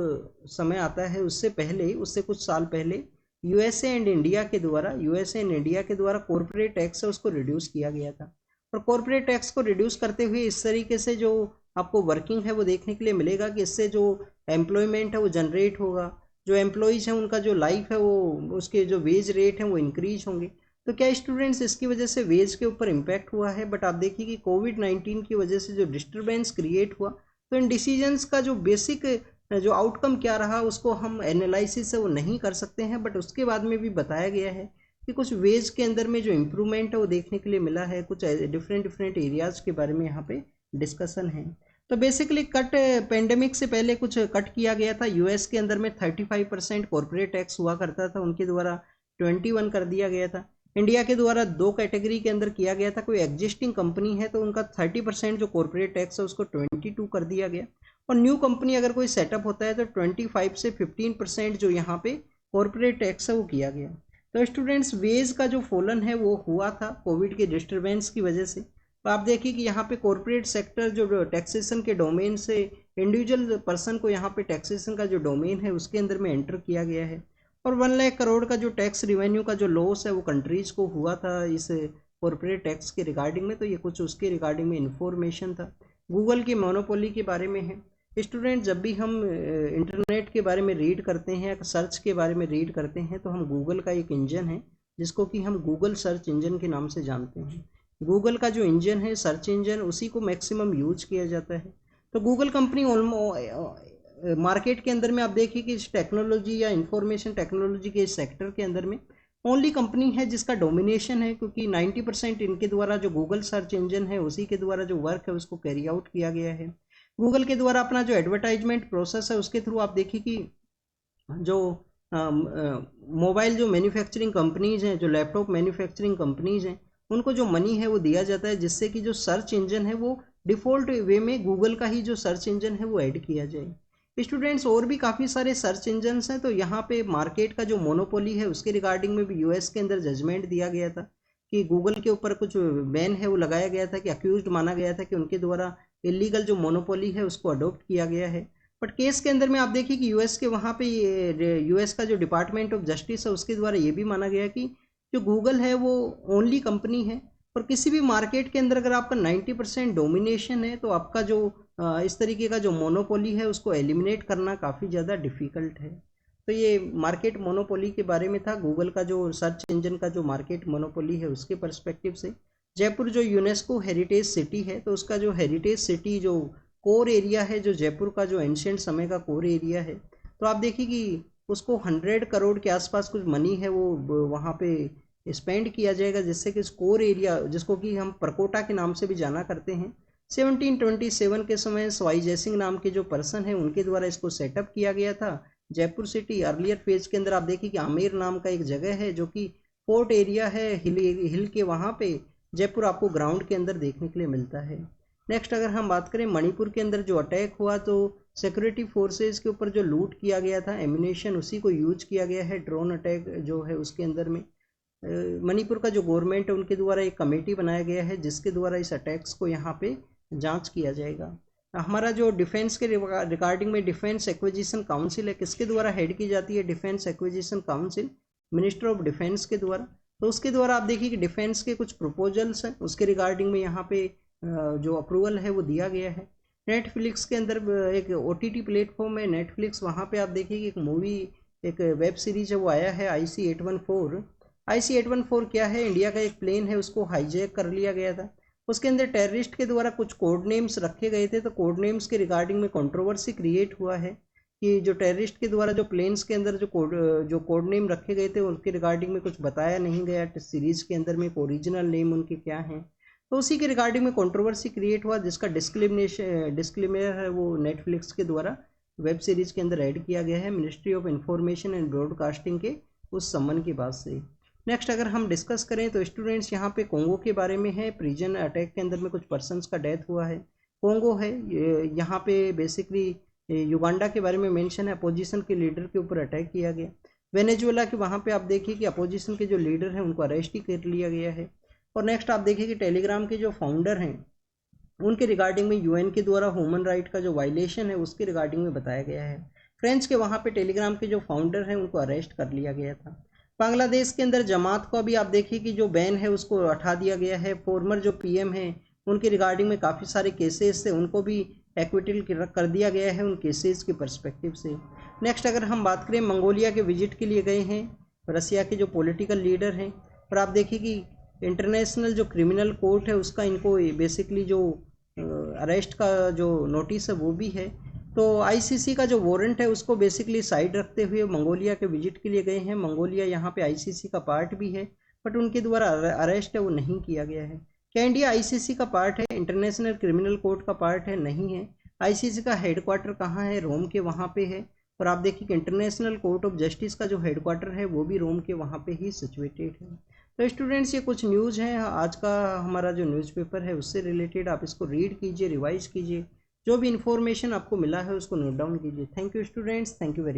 समय आता है उससे कुछ साल पहले यूएसए एंड इंडिया के द्वारा कॉर्पोरेट टैक्स है उसको रिड्यूस किया गया था। और कॉर्पोरेट टैक्स को रिड्यूस करते हुए इस तरीके से जो आपको वर्किंग है वो देखने के लिए मिलेगा कि इससे जो एम्प्लॉयमेंट है वो जनरेट होगा, जो एम्प्लॉयज़ हैं उनका जो लाइफ है वो उसके जो वेज रेट हैं वो इंक्रीज होंगे। तो क्या स्टूडेंट्स इसकी वजह से वेज के ऊपर इम्पैक्ट हुआ है, बट आप देखिए कि कोविड-19 की वजह से जो डिस्टर्बेंस क्रिएट हुआ, तो इन डिसीजंस का जो बेसिक जो आउटकम क्या रहा उसको हम एनालिसिस से वो नहीं कर सकते हैं, बट उसके बाद में भी बताया गया है कि कुछ वेज के अंदर में जो इम्प्रूवमेंट है वो देखने के लिए मिला है, कुछ डिफरेंट एरियाज़ के बारे में यहाँ पे डिस्कशन है। तो बेसिकली कट पेंडेमिक से पहले कुछ कट किया गया था, यूएस के अंदर में 35% कॉर्पोरेट टैक्स हुआ करता था, उनके द्वारा 21 कर दिया गया था। इंडिया के द्वारा 2 कैटेगरी के अंदर किया गया था, कोई एग्जिस्टिंग कंपनी है तो उनका 30% जो कॉर्पोरेट टैक्स है उसको 22 कर दिया गया, और न्यू कंपनी अगर कोई सेटअप होता है तो 25 से 15% जो यहाँ पे कॉर्पोरेट टैक्स है वो किया गया। तो स्टूडेंट्स वेज का जो फॉलन है वो हुआ था कोविड के डिस्टर्बेंस की वजह से। तो आप देखिए कि यहाँ पे कॉर्पोरेट सेक्टर जो टैक्सेशन के डोमेन से इंडिविजुअल पर्सन को यहाँ पे टैक्सेशन का जो डोमेन है उसके अंदर में एंटर किया गया है, और 1 लाख करोड़ का जो टैक्स रिवेन्यू का जो लॉस है वो कंट्रीज को हुआ था इस कॉर्पोरेट टैक्स के रिगार्डिंग में। तो ये कुछ उसके रिगार्डिंग में इंफॉर्मेशन था। गूगल की मोनोपोली के बारे में है। स्टूडेंट जब भी हम इंटरनेट के बारे में रीड करते हैं, सर्च के बारे में रीड करते हैं, तो हम गूगल का एक इंजन है जिसको कि हम गूगल सर्च इंजन के नाम से जानते हैं। गूगल का जो इंजन है सर्च इंजन उसी को मैक्सिमम यूज किया जाता है। तो गूगल कंपनी मार्केट के अंदर में आप देखिए कि इस टेक्नोलॉजी या इंफॉर्मेशन टेक्नोलॉजी के इस सेक्टर के अंदर में ओनली कंपनी है जिसका डोमिनेशन है, क्योंकि 90% इनके द्वारा जो गूगल सर्च इंजन है उसी के द्वारा जो वर्क है उसको कैरी आउट किया गया है। गूगल के द्वारा अपना जो एडवर्टाइजमेंट प्रोसेस है उसके थ्रू आप देखिए कि जो मोबाइल जो मैन्युफैक्चरिंग कंपनीज हैं, जो लैपटॉप मैन्युफैक्चरिंग कंपनीज हैं, उनको जो मनी है वो दिया जाता है, जिससे कि जो सर्च इंजन है वो डिफ़ॉल्ट वे में गूगल का ही जो सर्च इंजन है वो ऐड किया जाए। स्टूडेंट्स और भी काफ़ी सारे सर्च इंजन्स हैं, तो यहाँ पे मार्केट का जो मोनोपोली है उसके रिगार्डिंग में भी यूएस के अंदर जजमेंट दिया गया था कि गूगल के ऊपर कुछ बैन है वो लगाया गया था, कि अक्यूज्ड माना गया था कि उनके द्वारा इलीगल जो मोनोपोली है उसको अडोप्ट किया गया है। बट केस के अंदर में आप देखिए कि यूएस के वहाँ पे यूएस का जो डिपार्टमेंट ऑफ जस्टिस है उसके द्वारा ये भी माना गया कि जो गूगल है वो ओनली कंपनी है, और किसी भी मार्केट के अंदर अगर आपका 90% डोमिनेशन है तो आपका जो इस तरीके का जो मोनोपोली है उसको एलिमिनेट करना काफ़ी ज़्यादा डिफ़िकल्ट है। तो ये मार्केट मोनोपोली के बारे में था, गूगल का जो सर्च इंजन का जो मार्केट मोनोपोली है उसके पर्सपेक्टिव से। जयपुर जो यूनेस्को हेरिटेज सिटी है, तो उसका जो हेरिटेज सिटी जो कोर एरिया है, जो जयपुर का जो एंशियंट समय का कोर एरिया है, तो आप देखिए कि उसको 100 करोड़ के आसपास कुछ मनी है वो वहाँ पे स्पेंड किया जाएगा, जिससे कि कोर एरिया जिसको कि हम परकोटा के नाम से भी जाना करते हैं, 1727 के समय स्वाई जयसिंह नाम के जो पर्सन है उनके द्वारा इसको सेटअप किया गया था। जयपुर सिटी अर्लियर फेज के अंदर आप देखिए कि आमेर नाम का एक जगह है जो कि फोर्ट एरिया है हिल के, वहाँ पे जयपुर आपको ग्राउंड के अंदर देखने के लिए मिलता है। नेक्स्ट अगर हम बात करें मणिपुर के अंदर जो अटैक हुआ तो सिक्योरिटी फोर्सेस के ऊपर जो लूट किया गया था एम्यूनेशन उसी को यूज किया गया है। ड्रोन अटैक जो है उसके अंदर में मणिपुर का जो गवर्नमेंट है उनके द्वारा एक कमेटी बनाया गया है जिसके द्वारा इस अटैक्स को यहाँ पे जांच किया जाएगा। हमारा जो डिफेंस के रिगार्डिंग में डिफेंस एक्विजिशन काउंसिल है, किसके द्वारा हेड की जाती है? Defence acquisition council minister of defence के द्वारा। तो उसके द्वारा आप देखिए कि डिफेंस के कुछ प्रपोजल्स हैं उसके रिगार्डिंग में यहाँ पे जो अप्रूवल है वो दिया गया है। नेटफ्लिक्स के अंदर एक OTT प्लेटफॉर्म है नेटफ्लिक्स, वहाँ पे आप देखिए कि एक मूवी एक वेब सीरीज है वो आया है IC-814। IC-814 क्या है? इंडिया का एक प्लेन है उसको हाईजैक कर लिया गया था। उसके अंदर टेररिस्ट के द्वारा कुछ कोड नेम्स रखे गए थे, तो कोड नेम्स के रिगार्डिंग में कंट्रोवर्सी क्रिएट हुआ है कि जो टेररिस्ट के द्वारा जो प्लेन्स के अंदर जो कोड नेम रखे गए थे उसके रिगार्डिंग में कुछ बताया नहीं गया सीरीज के अंदर में ओरिजिनल नेम उनके क्या हैं। तो उसी के रिगार्डिंग में कंट्रोवर्सी क्रिएट हुआ जिसका डिस्क्लेमर है वो नेटफ्लिक्स के द्वारा वेब सीरीज के अंदर ऐड किया गया है ministry of information and broadcasting के उस सम्मन की बात से। नेक्स्ट अगर हम डिस्कस करें तो स्टूडेंट्स यहाँ पे कोंगो के बारे में है। प्रिजन अटैक के अंदर में कुछ पर्सनस का डेथ हुआ है। कोंगो है यहाँ पे बेसिकली युगांडा के बारे में मेंशन है, अपोजिशन के लीडर के ऊपर अटैक किया गया। वेनेजुएला के वहाँ पे आप देखिए कि अपोजिशन के जो लीडर हैं उनको अरेस्ट ही कर लिया गया है। और नेक्स्ट आप देखिए कि टेलीग्राम के जो फाउंडर हैं उनके रिगार्डिंग में UN के द्वारा ह्यूमन राइट का जो वायलेशन है उसके रिगार्डिंग में बताया गया है। फ्रेंच के वहाँ पे टेलीग्राम के जो फाउंडर हैं उनको अरेस्ट कर लिया गया था। बांग्लादेश के अंदर जमात को अभी आप देखिए कि जो बैन है उसको हटा दिया गया है। फॉर्मर जो PM हैं उनके रिगार्डिंग में काफ़ी सारे केसेस थे उनको भी एक्विटल कर दिया गया है उन केसेस के पर्सपेक्टिव से। नेक्स्ट अगर हम बात करें मंगोलिया के विजिट के लिए गए हैं रसिया के जो पॉलिटिकल लीडर हैं, और आप देखिए कि इंटरनेशनल जो क्रिमिनल कोर्ट है उसका इनको बेसिकली जो अरेस्ट का जो नोटिस है वो भी है। तो ICC का जो वारंट है उसको बेसिकली साइड रखते हुए मंगोलिया के विजिट के लिए गए हैं। मंगोलिया यहाँ पे ICC का पार्ट भी है बट उनके द्वारा अरेस्ट है वो नहीं किया गया है। क्या इंडिया ICC का पार्ट है? इंटरनेशनल क्रिमिनल कोर्ट का पार्ट है? नहीं है। ICC का हेडक्वार्टर कहाँ है? रोम के वहाँ पे है। और आप देखिए कि इंटरनेशनल कोर्ट ऑफ जस्टिस का जो हेडक्वार्टर है वो भी रोम के वहाँ पे ही सिचुएटेड है। तो स्टूडेंट्स ये कुछ न्यूज़ हैं आज का हमारा जो न्यूज़पेपर है उससे रिलेटेड, आप इसको रीड कीजिए, रिवाइज कीजिए, जो भी इन्फॉर्मेशन आपको मिला है उसको नोट डाउन कीजिए। Thank you students, thank you very